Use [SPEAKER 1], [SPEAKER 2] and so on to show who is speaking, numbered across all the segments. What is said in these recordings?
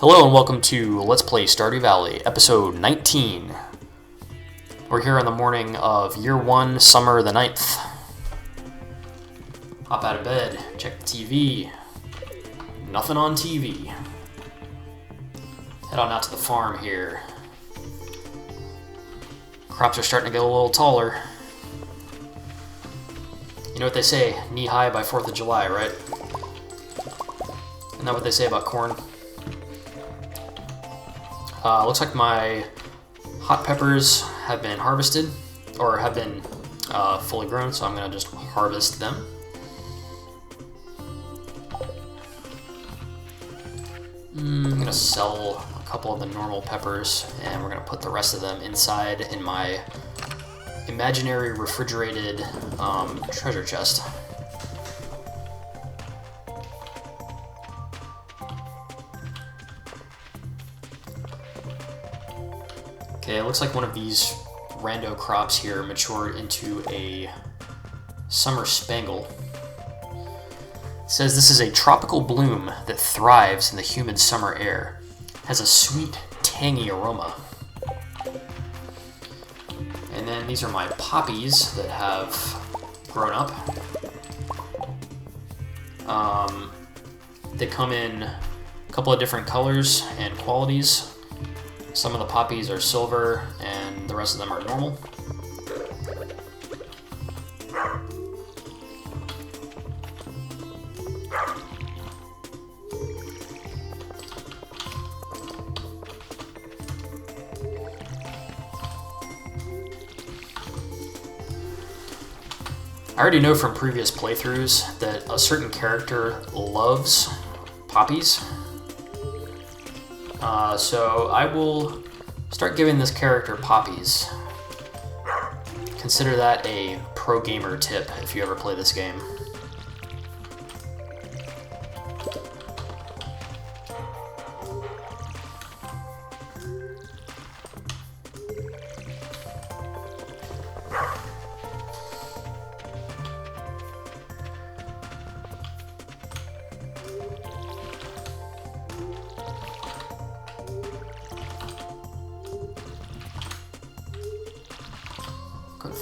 [SPEAKER 1] Hello and welcome to Let's Play Stardew Valley, episode 19. We're here on the morning of year 1, summer the 9th. Hop out of bed, check the TV. Nothing on TV. Head on out to the farm here. Crops are starting to get a little taller. You know what they say, knee high by 4th of July, right? Isn't that what they say about corn? Looks like my hot peppers have been harvested, or have been fully grown, so I'm going to just harvest them. I'm going to sell a couple of the normal peppers, and we're going to put the rest of them inside in my imaginary refrigerated treasure chest. Okay, it looks like one of these rando crops here matured into a summer spangle. It says this is a tropical bloom that thrives in the humid summer air. Has a sweet, tangy aroma. And then these are my poppies that have grown up. They come in a couple of different colors and qualities. Some of the poppies are silver, and the rest of them are normal. I already know from previous playthroughs that a certain character loves poppies. So I will start giving this character poppies. Consider that a pro gamer tip if you ever play this game.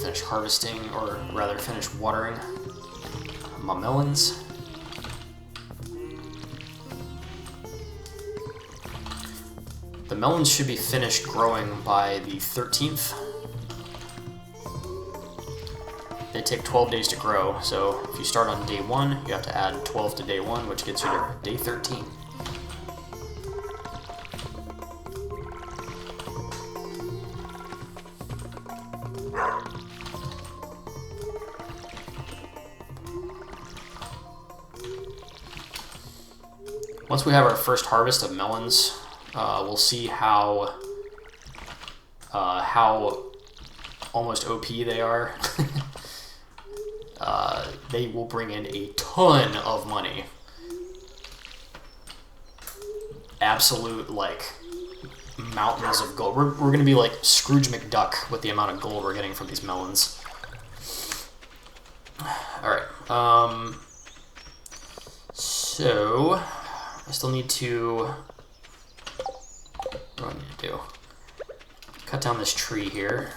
[SPEAKER 1] Finish harvesting, or rather finish watering my melons. The melons should be finished growing by the 13th. They take 12 days to grow, so if you start on day 1, you have to add 12 to day 1, which gets you to day 13. Once we have our first harvest of melons, we'll see how almost OP they are. They will bring in a ton of money. Absolute, like, mountains of gold. We're going to be like Scrooge McDuck with the amount of gold we're getting from these melons. Alright, so I still need to, what do I need to do? Cut down this tree here.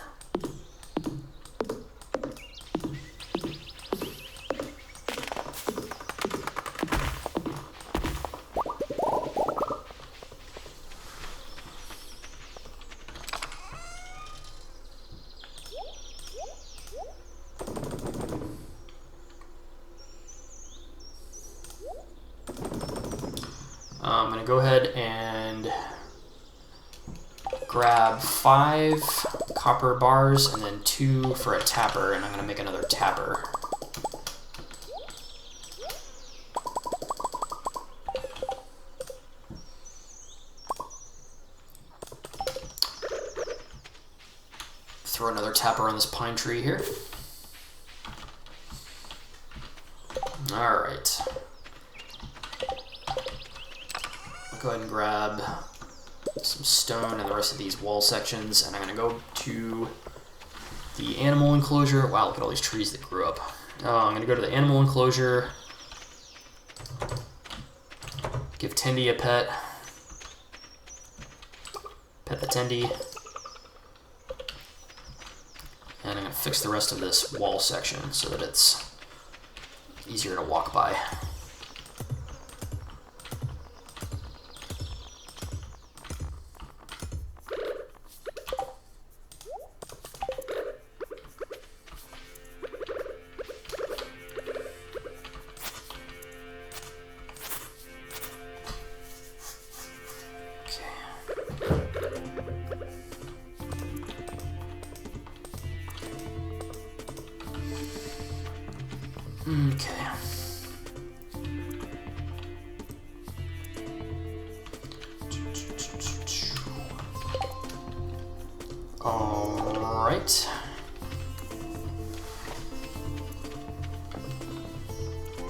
[SPEAKER 1] I'm going to go ahead and grab 5 copper bars and then 2 for a tapper, and I'm going to make another tapper. Throw another tapper on this pine tree here. Alright. Go ahead and grab some stone and the rest of these wall sections, and I'm going to go to the animal enclosure. Wow, look at all these trees that grew up. I'm going to go to the animal enclosure, give Tindy a pet, Pet the Tendy. And I'm going to fix the rest of this wall section so that it's easier to walk by. Okay. All right.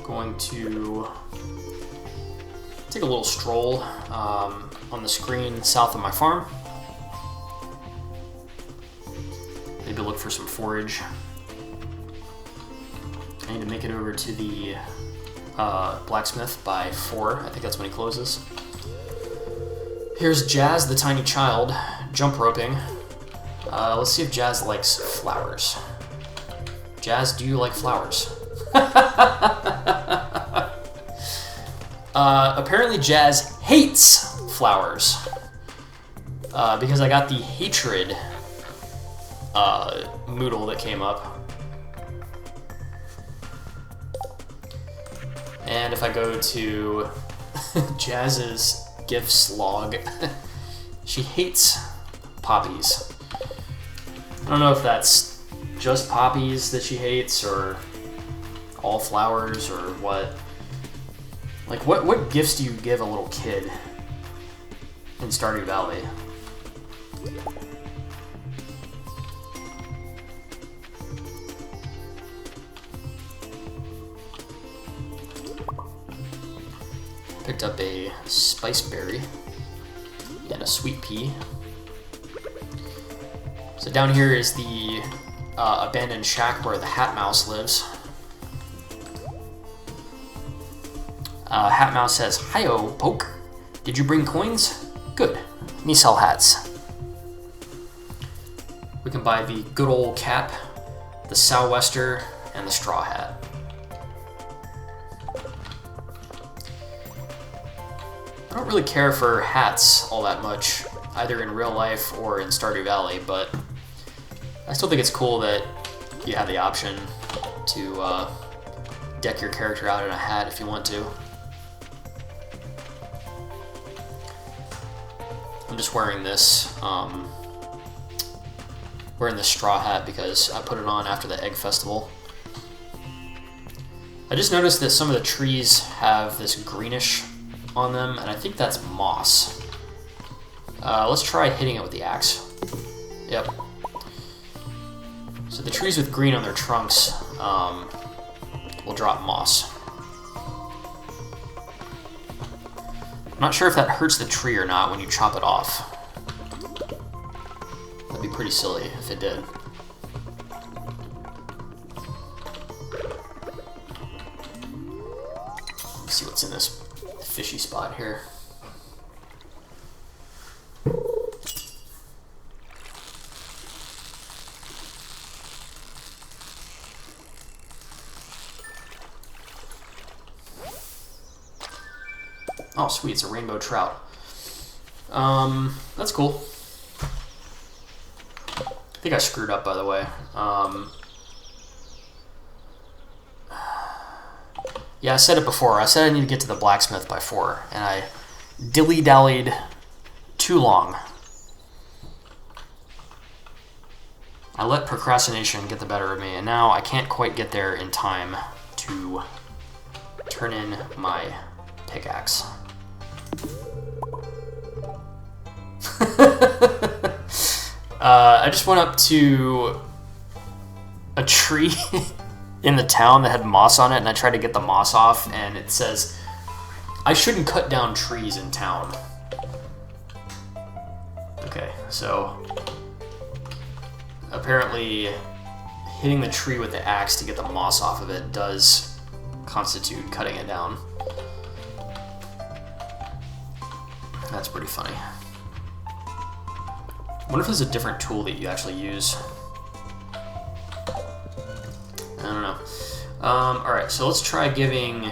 [SPEAKER 1] Going to take a little stroll on the screen south of my farm. Maybe look for some forage. I need to make it over to the blacksmith by 4. I think that's when he closes. Here's Jazz, the tiny child, jump roping. Let's see if Jazz likes flowers. Jazz, do you like flowers? Apparently Jazz hates flowers. Because I got the hatred moodle that came up. And if I go to Jazz's gifts log, she hates poppies. I don't know if that's just poppies that she hates, or all flowers, or what. Like, what gifts do you give a little kid in Stardew Valley? Picked up a spice berry and a sweet pea. So down here is the abandoned shack where the Hat Mouse lives. Hat Mouse says, "Hi-yo, Poke. Did you bring coins? Good. Me sell hats." We can buy the good old cap, the sou'wester, and the straw hat. I don't really care for hats all that much, either in real life or in Stardew Valley, but I still think it's cool that you have the option to deck your character out in a hat if you want to. I'm just wearing this, straw hat because I put it on after the Egg Festival. I just noticed that some of the trees have this greenish on them, and I think that's moss. Let's try hitting it with the axe. Yep. So the trees with green on their trunks will drop moss. I'm not sure if that hurts the tree or not when you chop it off. That'd be pretty silly if it did. Let's see what's in this fishy spot here. Oh, sweet, it's a rainbow trout. That's cool. I think I screwed up, by the way. Yeah, I said it before. I said I need to get to the blacksmith by 4, and I dilly-dallied too long. I let procrastination get the better of me, and now I can't quite get there in time to turn in my pickaxe. I just went up to a tree in the town that had moss on it, and I tried to get the moss off, and it says, I shouldn't cut down trees in town. Okay, so apparently hitting the tree with the axe to get the moss off of it does constitute cutting it down. That's pretty funny. I wonder if there's a different tool that you actually use. I don't know. Alright, so let's try giving...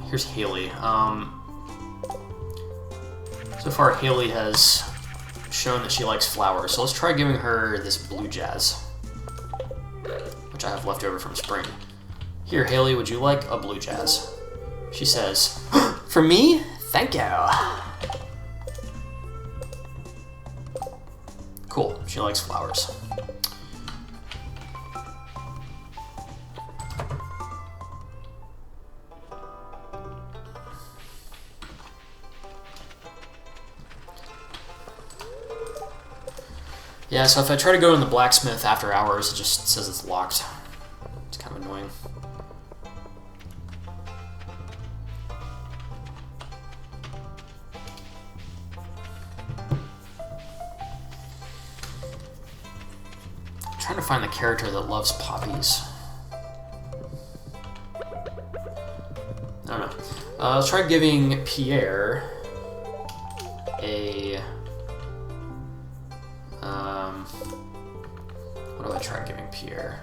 [SPEAKER 1] Here's Haley. So far, Haley has shown that she likes flowers, so let's try giving her this blue jazz, which I have left over from spring. Here, Haley, would you like a blue jazz? She says, for me? Thank you. Cool, she likes flowers. Yeah, so if I try to go in the blacksmith after hours, it just says it's locked. It's kind of annoying. I'm trying to find the character that loves poppies. I don't know. Let's try giving Pierre a... what do I try giving Pierre?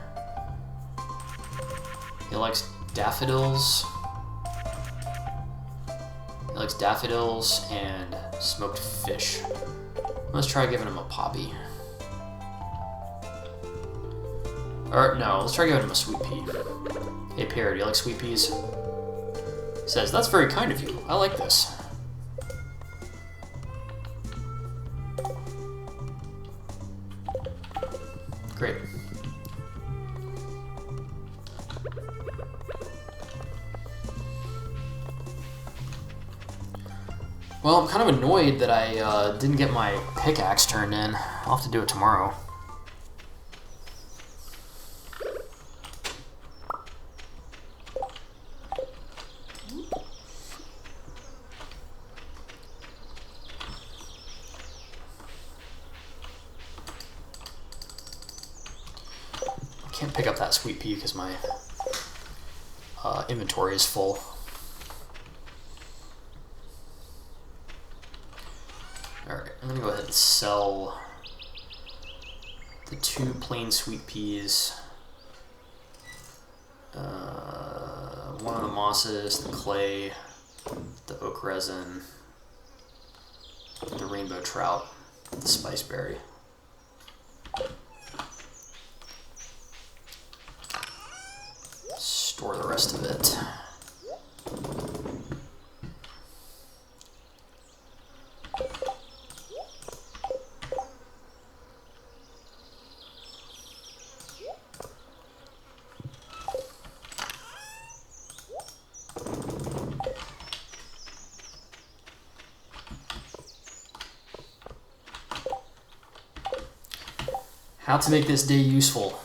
[SPEAKER 1] He likes daffodils. He likes daffodils and smoked fish. Let's try giving him a poppy. Or no, let's try giving him a sweet pea. Hey Pierre, do you like sweet peas? He says, that's very kind of you. I like this. Great. Well, I'm kind of annoyed that I didn't get my pickaxe turned in. I'll have to do it tomorrow. Can't pick up that sweet pea because my inventory is full. Alright, I'm gonna go ahead and sell the 2 plain sweet peas, one of the mosses, the clay, the oak resin, the rainbow trout, the spiceberry. Store the rest of it. How to make this day useful.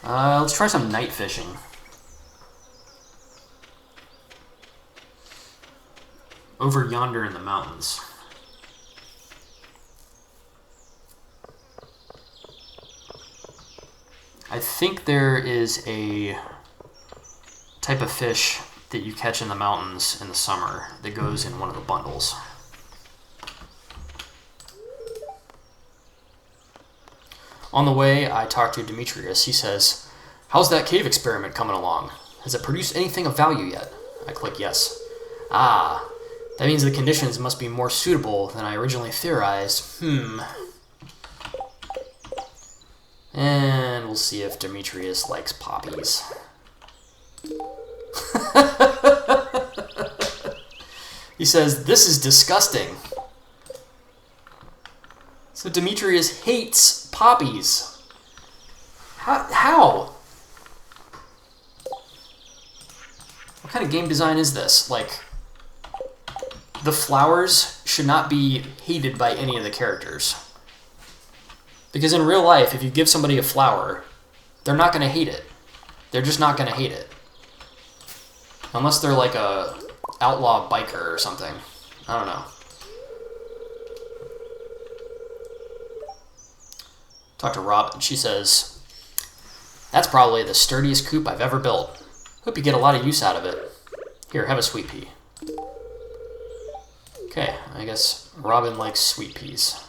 [SPEAKER 1] Let's try some night fishing. Over yonder in the mountains. I think there is a type of fish that you catch in the mountains in the summer that goes in one of the bundles. On the way, I talked to Demetrius. He says, how's that cave experiment coming along? Has it produced anything of value yet? I click yes. Ah, that means the conditions must be more suitable than I originally theorized. And we'll see if Demetrius likes poppies. He says, this is disgusting. So Demetrius hates poppies. How? What kind of game design is this? Like, the flowers should not be hated by any of the characters. Because in real life, if you give somebody a flower, they're not going to hate it. They're just not going to hate it. Unless they're like a outlaw biker or something. I don't know. Talk to Rob, and she says, that's probably the sturdiest coop I've ever built. Hope you get a lot of use out of it. Here, have a sweet pea. Okay, I guess Robin likes sweet peas.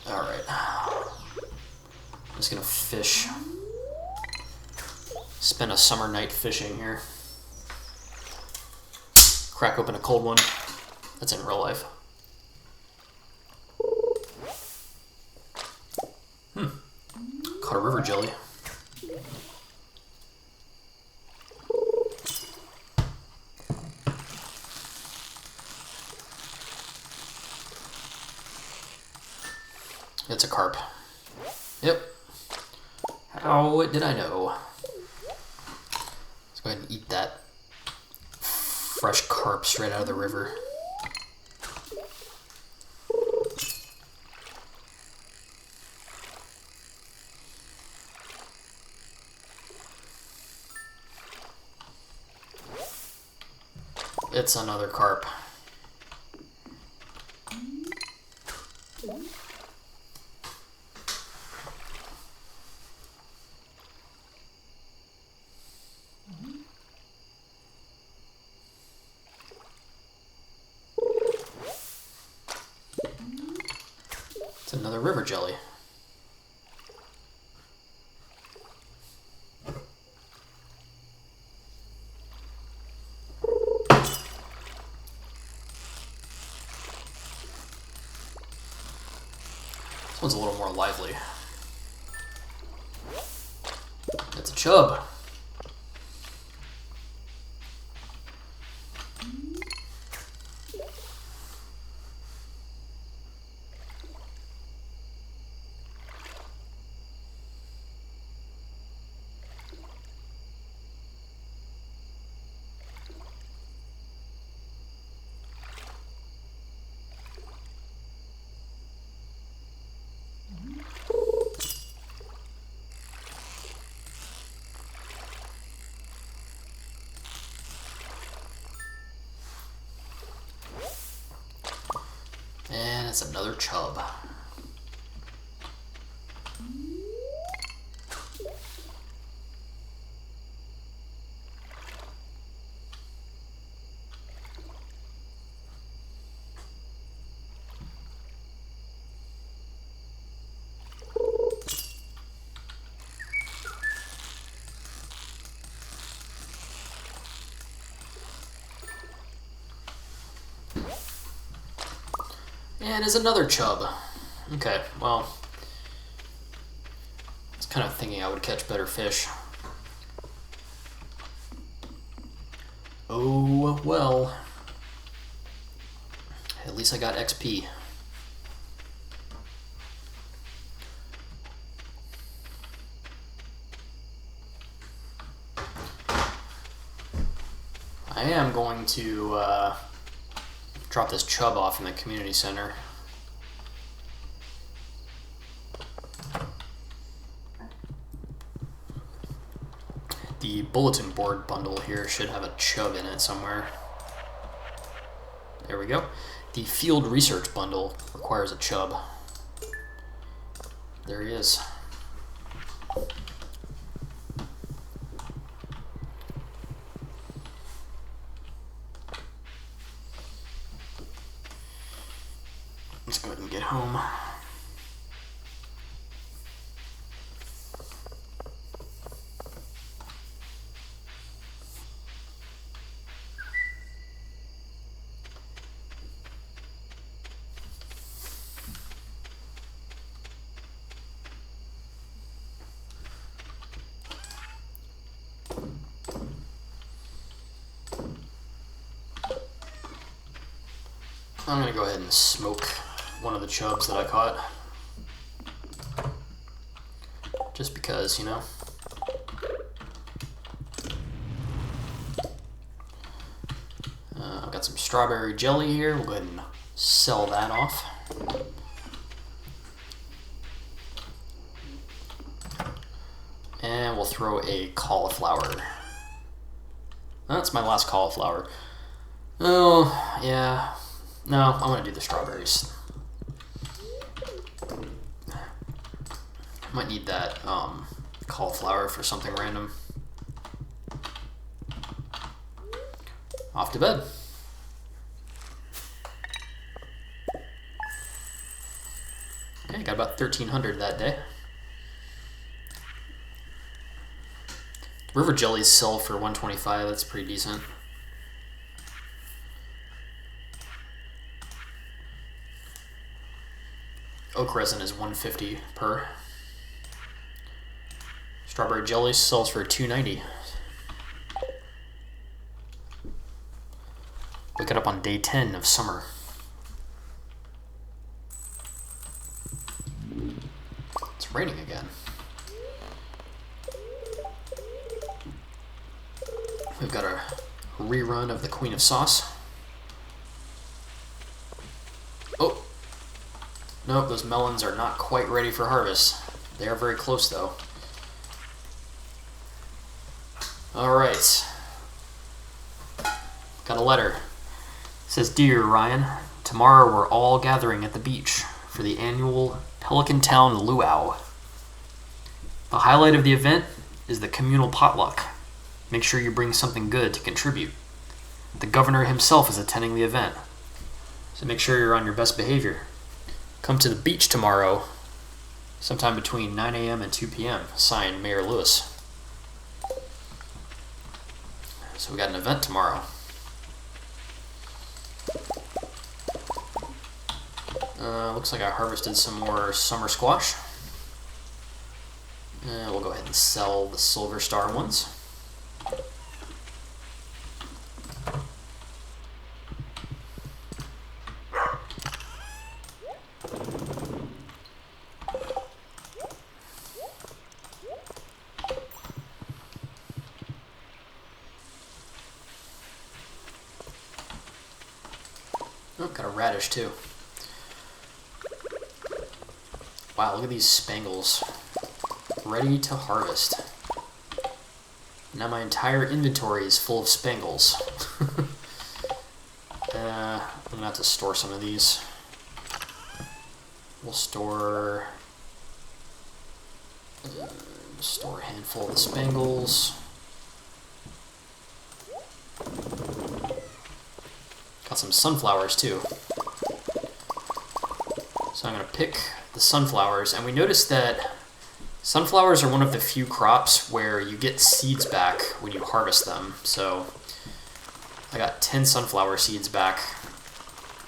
[SPEAKER 1] Alright. I'm just gonna fish. Spend a summer night fishing here. Crack open a cold one. That's in real life. Caught a river jelly. It's a carp. Yep. How did I know? Let's go ahead and eat that fresh carp straight out of the river. It's another carp. It's another river jelly. This one's a little more lively. It's a chub. And it's another chub. And is another chub. Okay, well, I was kind of thinking I would catch better fish. Oh, well. At least I got XP. I am going to drop this chub off in the community center. The bulletin board bundle here should have a chub in it somewhere. There we go. The field research bundle requires a chub. There he is. Let's go ahead and get home. I'm gonna go ahead and smoke one of the chubs that I caught. Just because, you know. I've got some strawberry jelly here. We'll go ahead and sell that off. And we'll throw a cauliflower. That's my last cauliflower. Oh, yeah. No, I'm gonna do the strawberries. Might need that cauliflower for something random. Off to bed. Okay, got about 1,300 that day. River jellies sell for 125. That's pretty decent. Oak resin is 150 per. Strawberry jelly sells for 290. Look it up on day 10 of summer. It's raining again. We've got a rerun of the Queen of Sauce. Oh! Nope, those melons are not quite ready for harvest. They are very close though. Alright. Got a letter. It says, "Dear Ryan, tomorrow we're all gathering at the beach for the annual Pelican Town Luau. The highlight of the event is the communal potluck. Make sure you bring something good to contribute. The governor himself is attending the event, so make sure you're on your best behavior. Come to the beach tomorrow, sometime between 9 a.m. and 2 p.m. Signed, Mayor Lewis." So we got an event tomorrow. Looks like I harvested some more summer squash. We'll go ahead and sell the Silver Star ones. Oh, got a radish too. Wow, look at these spangles. Ready to harvest. Now my entire inventory is full of spangles. I'm gonna have to store some of these. We'll store a handful of the spangles. Got some sunflowers too. So I'm gonna pick the sunflowers, and we noticed that sunflowers are one of the few crops where you get seeds back when you harvest them. So I got 10 sunflower seeds back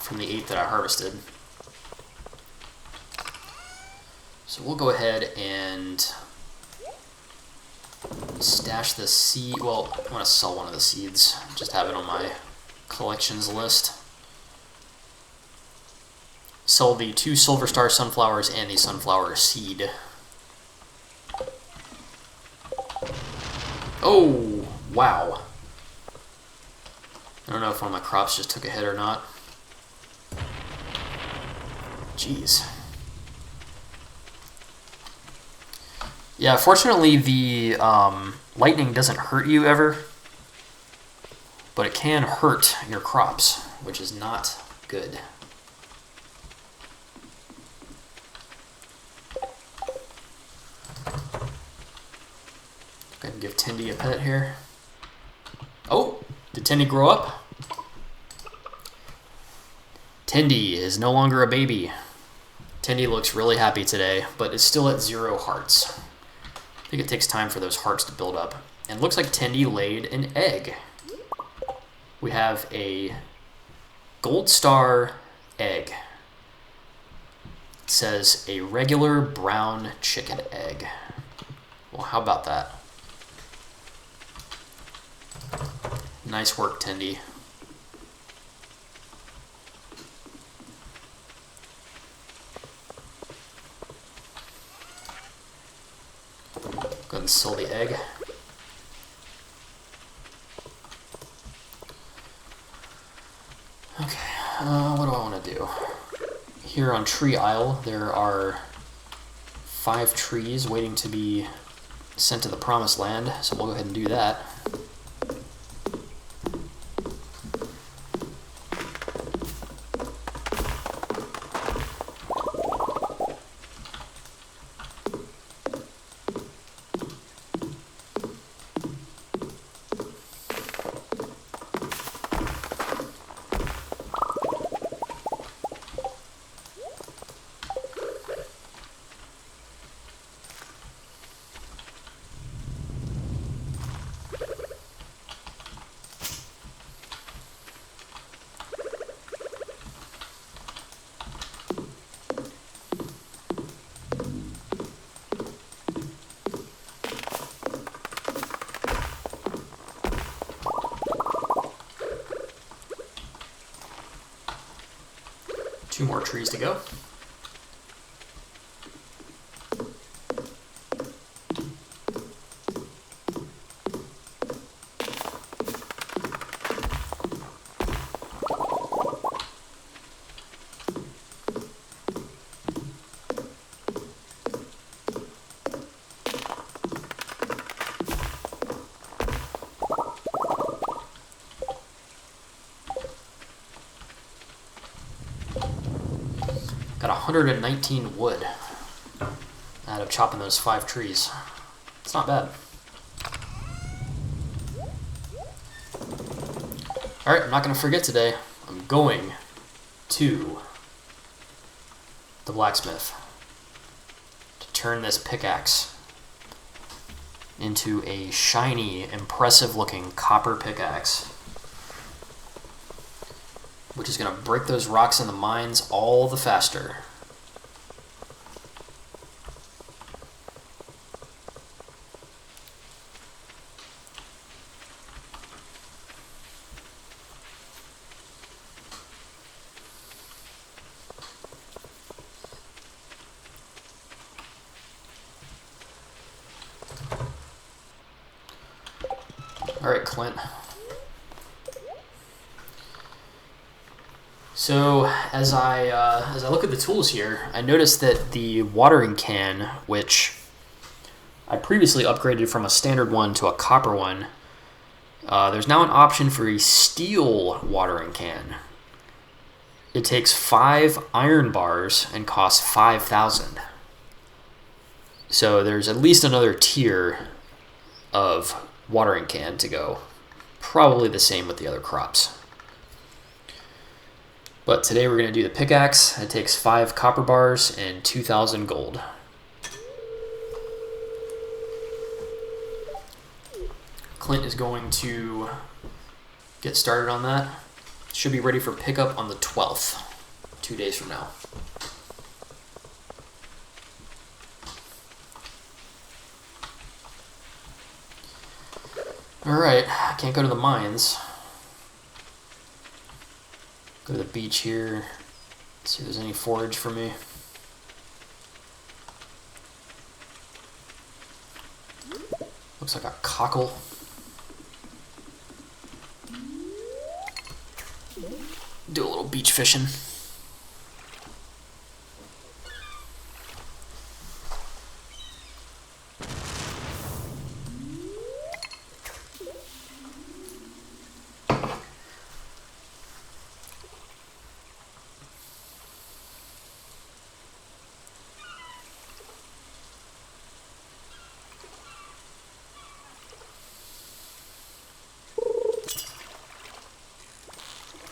[SPEAKER 1] from the 8 that I harvested. So we'll go ahead and stash the seed. Well, I want to sell one of the seeds. Just have it on my collections list. Sell the 2 Silver Star sunflowers and the sunflower seed. Oh, wow. I don't know if one of my crops just took a hit or not. Jeez. Yeah, fortunately the lightning doesn't hurt you ever, but it can hurt your crops, which is not good. Go ahead and give Tindy a pet here. Oh, did Tindy grow up? Tindy is no longer a baby. Tindy looks really happy today, but is still at 0 hearts. I think it takes time for those hearts to build up. And it looks like Tindy laid an egg. We have a gold star egg. It says a regular brown chicken egg. Well, how about that? Nice work, Tindy. Go ahead and sell the egg. Okay, what do I want to do? Here on Tree Isle, there are 5 trees waiting to be sent to the Promised Land, so we'll go ahead and do that. 2 more trees to go. Got 119 wood out of chopping those 5 trees. It's not bad. Alright, I'm not going to forget today. I'm going to the blacksmith to turn this pickaxe into a shiny, impressive-looking copper pickaxe, which is going to break those rocks in the mines all the faster. All right, Clint. So as I look at the tools here, I noticed that the watering can, which I previously upgraded from a standard one to a copper one, there's now an option for a steel watering can. It takes 5 iron bars and costs 5,000. So there's at least another tier of watering can to go. Probably the same with the other crops. But today we're going to do the pickaxe. It takes 5 copper bars and 2,000 gold. Clint is going to get started on that. Should be ready for pickup on the 12th, 2 days from now. Alright, can't go to the mines. Go to the beach here, see if there's any forage for me. Looks like a cockle. Do a little beach fishing.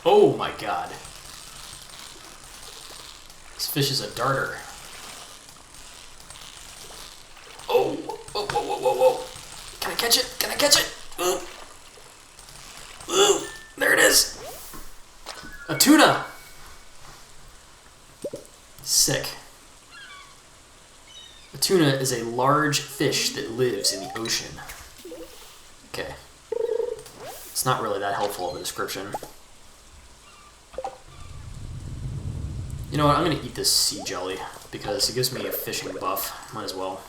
[SPEAKER 1] Oh my god. This fish is a darter. Oh! Whoa, whoa, whoa, whoa, whoa. Can I catch it? Can I catch it? Ooh. Ooh. There it is. A tuna. Sick. A tuna is a large fish that lives in the ocean. Okay. It's not really that helpful of a description. You know what, I'm going to eat this sea jelly, because it gives me a fishing buff. Might as well.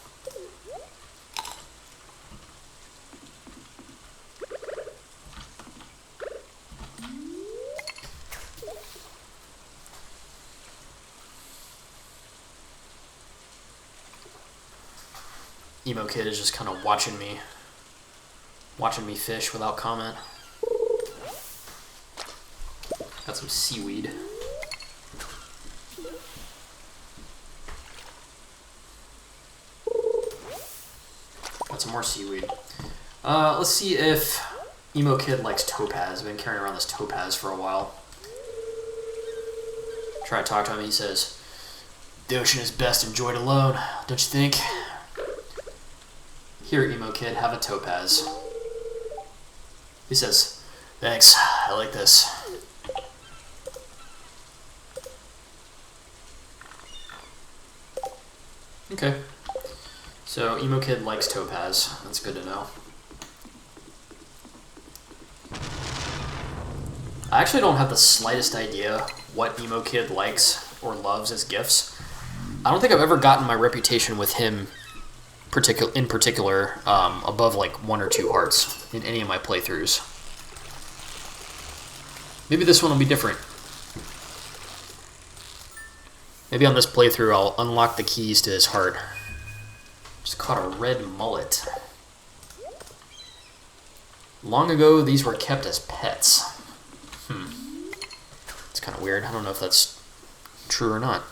[SPEAKER 1] Emo Kid is just kind of watching me fish without comment. Got some seaweed. Some more seaweed. Let's see if Emo Kid likes topaz. I've been carrying around this topaz for a while. Try to talk to him. He says, "The ocean is best enjoyed alone, don't you think?" Here, Emo Kid, have a topaz. He says, "Thanks, I like this." Okay. So, Emo Kid likes topaz. That's good to know. I actually don't have the slightest idea what Emo Kid likes or loves as gifts. I don't think I've ever gotten my reputation with him in particular above like 1 or 2 hearts in any of my playthroughs. Maybe this one will be different. Maybe on this playthrough I'll unlock the keys to his heart. Just caught a red mullet. Long ago, these were kept as pets. It's kind of weird. I don't know if that's true or not.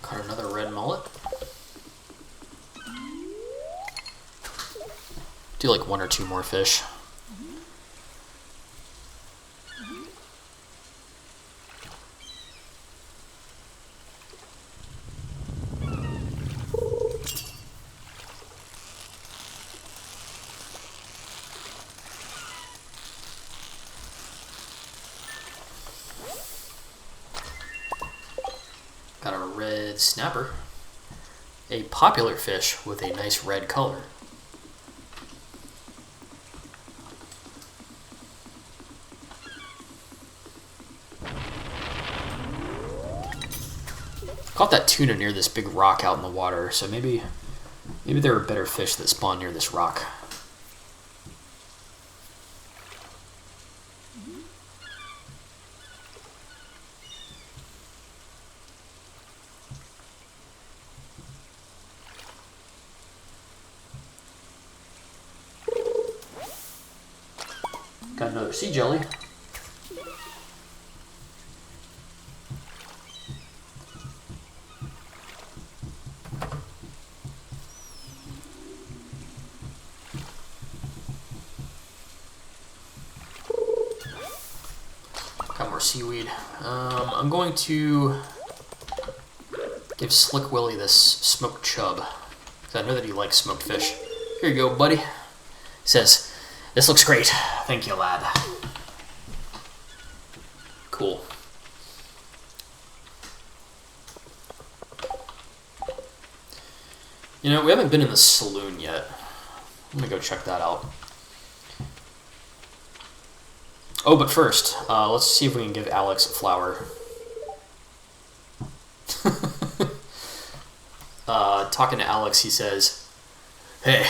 [SPEAKER 1] Caught another red mullet. Do like 1 or 2 more fish. Got a red snapper. A popular fish with a nice red color. Caught that tuna near this big rock out in the water, so maybe there are better fish that spawn near this rock. Got another sea jelly. Got more seaweed. I'm going to give Slick Willy this smoked chub, because I know that he likes smoked fish. Here you go, buddy. He says, "This looks great. Thank you, lad." Cool. You know, we haven't been in the saloon yet. I'm gonna go check that out. Oh, but first, let's see if we can give Alex a flower. Talking to Alex, he says, "Hey,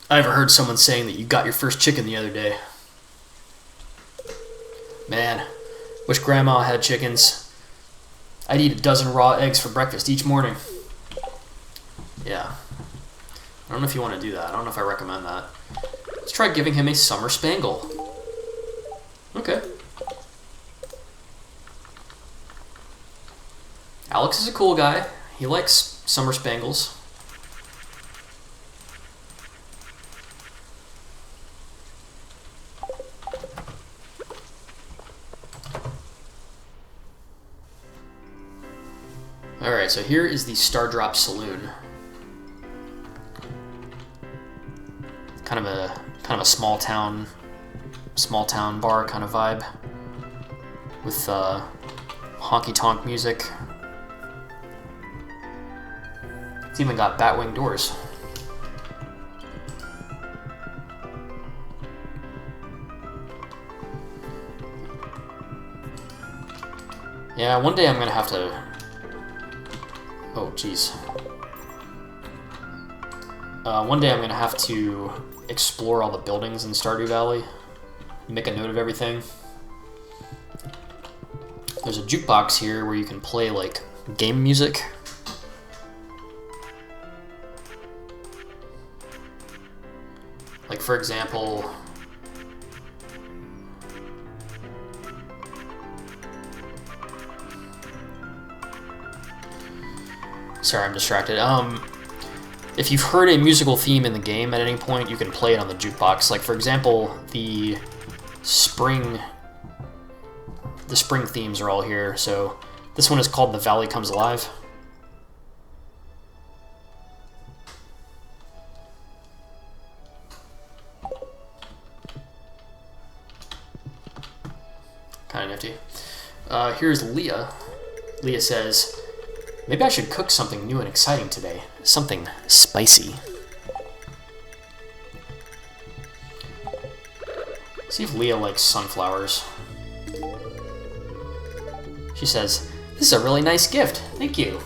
[SPEAKER 1] I overheard someone saying that you got your first chicken the other day. Man, wish Grandma had chickens. I'd eat a dozen raw eggs for breakfast each morning." Yeah. I don't know if you want to do that. I don't know if I recommend that. Let's try giving him a summer spangle. Okay. Alex is a cool guy. He likes summer spangles. Alright, so here is the Stardrop Saloon. Kind of a small town bar kind of vibe with honky tonk music. It's even got batwing doors. Yeah, one day I'm gonna have to... Oh, jeez. One day I'm gonna have to explore all the buildings in Stardew Valley. Make a note of everything. There's a jukebox here where you can play, like, game music. Like, for example... Sorry, I'm distracted. If you've heard a musical theme in the game at any point, you can play it on the jukebox. Like, for example, the spring the spring themes are all here. So this one is called The Valley Comes Alive. Kind of nifty. Here's Leah. Leah says, maybe I should cook something new and exciting today. Something spicy. See if Leah likes sunflowers. She says, this is a really nice gift. Thank you.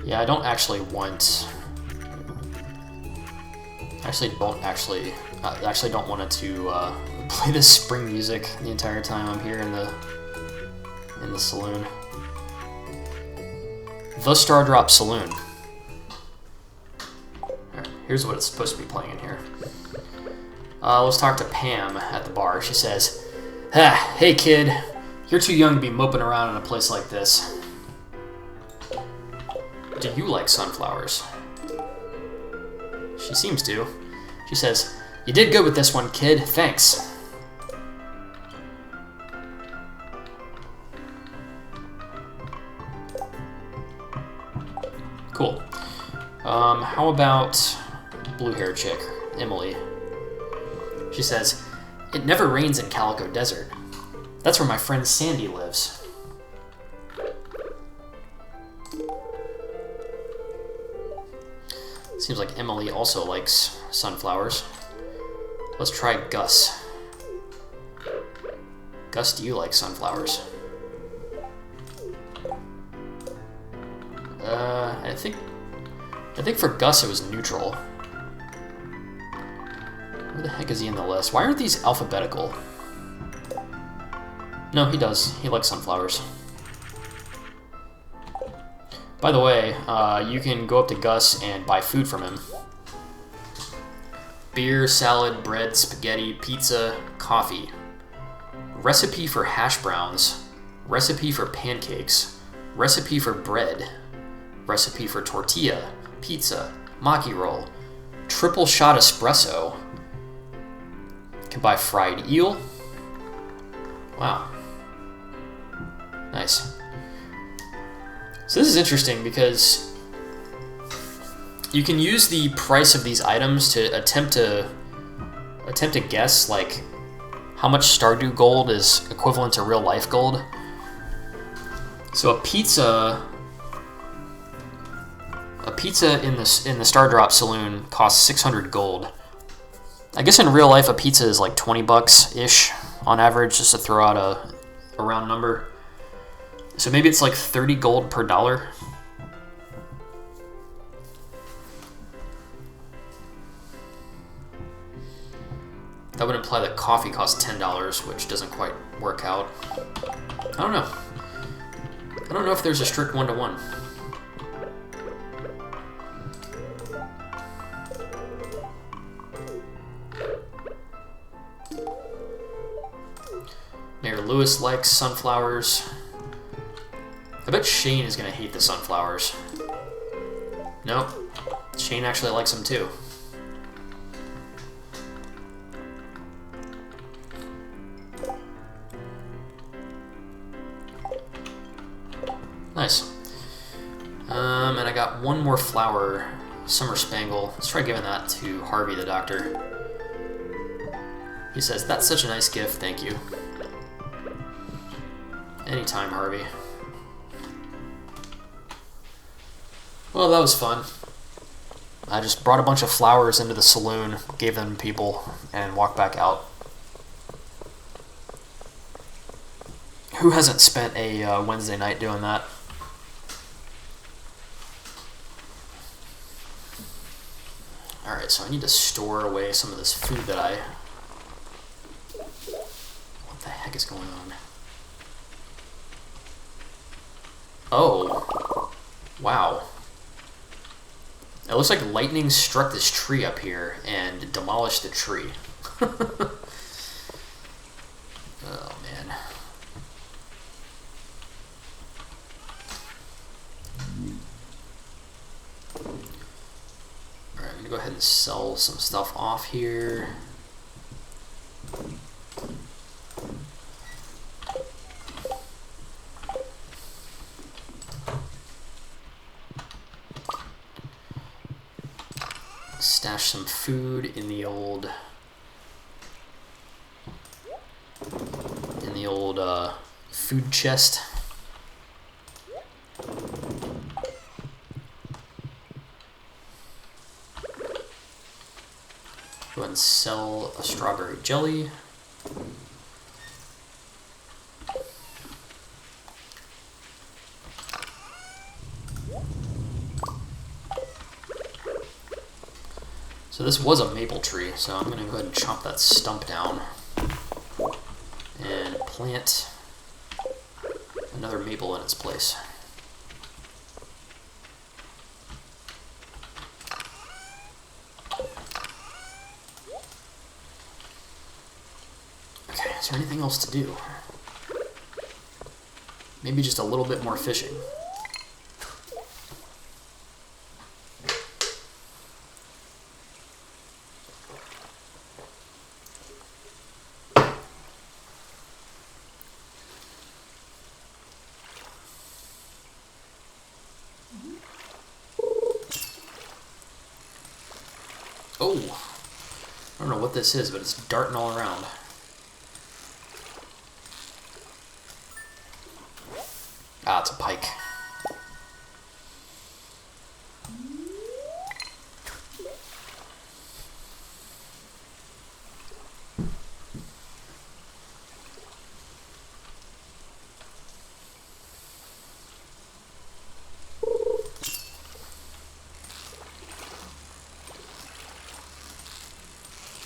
[SPEAKER 1] Yeah, I don't actually want... I actually don't want it to play this spring music the entire time I'm here in the saloon. The Stardrop Saloon. Right, here's what it's supposed to be playing in here. Let's talk to Pam at the bar. She says, hey kid, you're too young to be moping around in a place like this. Do you like sunflowers? She seems to. She says, you did good with this one, kid. Thanks. Cool. How about blue-haired chick, Emily? She says, it never rains in Calico Desert. That's where my friend Sandy lives. Seems like Emily also likes sunflowers. Let's try Gus. Gus, do you like sunflowers? I think for Gus it was neutral. Where the heck is he in the list? Why aren't these alphabetical? No, he does. He likes sunflowers. By the way, you can go up to Gus and buy food from him. Beer, salad, bread, spaghetti, pizza, coffee. Recipe for hash browns. Recipe for pancakes. Recipe for bread. Recipe for tortilla, pizza, maki roll. Triple shot espresso. Can buy fried eel. Wow. Nice. So this is interesting because you can use the price of these items to attempt to guess like how much Stardew gold is equivalent to real life gold. So a pizza in the Stardrop Saloon costs 600 gold. I guess in real life a pizza is like 20 bucks ish on average, just to throw out a round number. So maybe it's like 30 gold per dollar. That would imply that coffee costs $10, which doesn't quite work out. I don't know. I don't know if there's a strict one-to-one. Mayor Lewis likes sunflowers. I bet Shane is going to hate the sunflowers. Nope. Shane actually likes them too. Nice. And I got one more flower, Summer Spangle. Let's try giving that to Harvey the doctor. He says, that's such a nice gift, thank you. Anytime, Harvey. Well, that was fun. I just brought a bunch of flowers into the saloon, gave them to people, and walked back out. Who hasn't spent a Wednesday night doing that? Alright, so I need to store away some of this food that I... What the heck is going on? Oh. Wow. It looks like lightning struck this tree up here and demolished the tree. Oh, man. go ahead and sell some stuff off here. Stash some food in the old food chest. Go ahead and sell a strawberry jelly. So this was a maple tree, so I'm going to go ahead and chop that stump down and plant another maple in its place. Okay, is there anything else to do? Maybe just a little bit more fishing. Oh, I don't know what this is, but it's darting all around. Ah, it's a pike.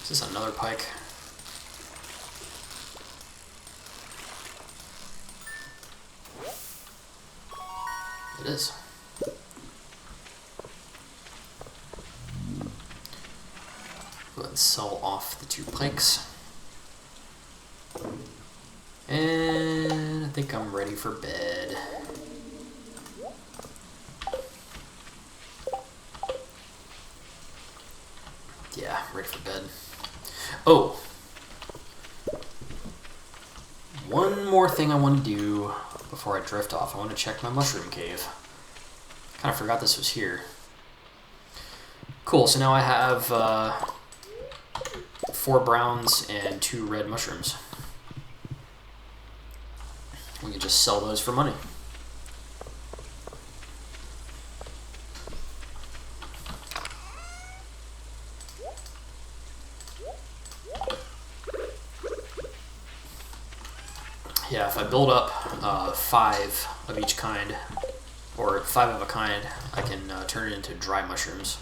[SPEAKER 1] Is this another pike? It is. Go ahead and sell off the 2 pikes. And I think I'm ready for bed. Yeah, ready for bed. Oh, one more thing I want to do before I drift off. I want to check my mushroom cave. Kind of forgot this was here. Cool, so now I have 4 browns and 2 red mushrooms. We can just sell those for money. Yeah, if I build up 5 of each kind, or 5 of a kind, I can turn it into dry mushrooms.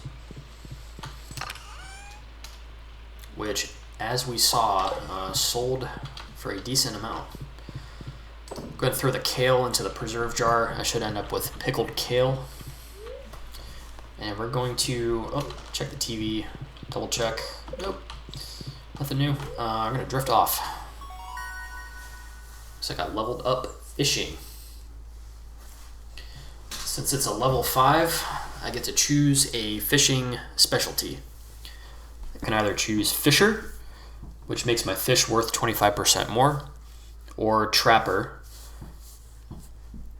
[SPEAKER 1] Which, as we saw, sold for a decent amount. Go ahead and throw the kale into the preserve jar. I should end up with pickled kale. And we're going to check the TV, double check. Nope, nothing new. I'm going to drift off. So I got leveled up fishing. Since it's a level 5, I get to choose a fishing specialty. I can either choose Fisher, which makes my fish worth 25% more, or Trapper.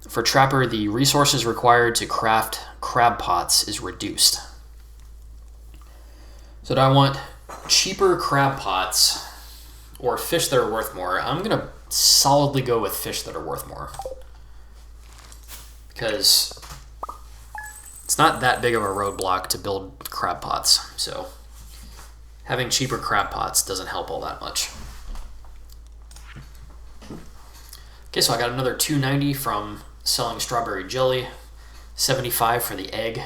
[SPEAKER 1] For Trapper, the resources required to craft crab pots is reduced. So do I want cheaper crab pots or fish that are worth more? I'm going to solidly go with fish that are worth more, because it's not that big of a roadblock to build crab pots, so having cheaper crab pots doesn't help all that much. Okay, so I got another $2.90 from selling strawberry jelly, $75 for the egg,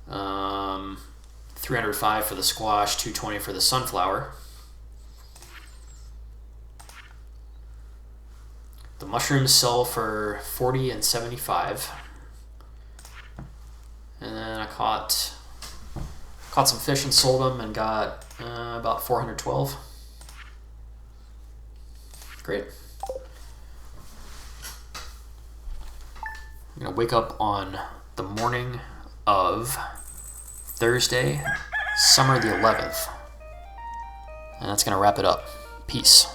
[SPEAKER 1] $305 for the squash, $220 for the sunflower. The mushrooms sell for $40 and $75. And then I caught some fish and sold them and got about $412. Great. I'm gonna wake up on the morning of Thursday, summer the 11th. And that's going to wrap it up. Peace.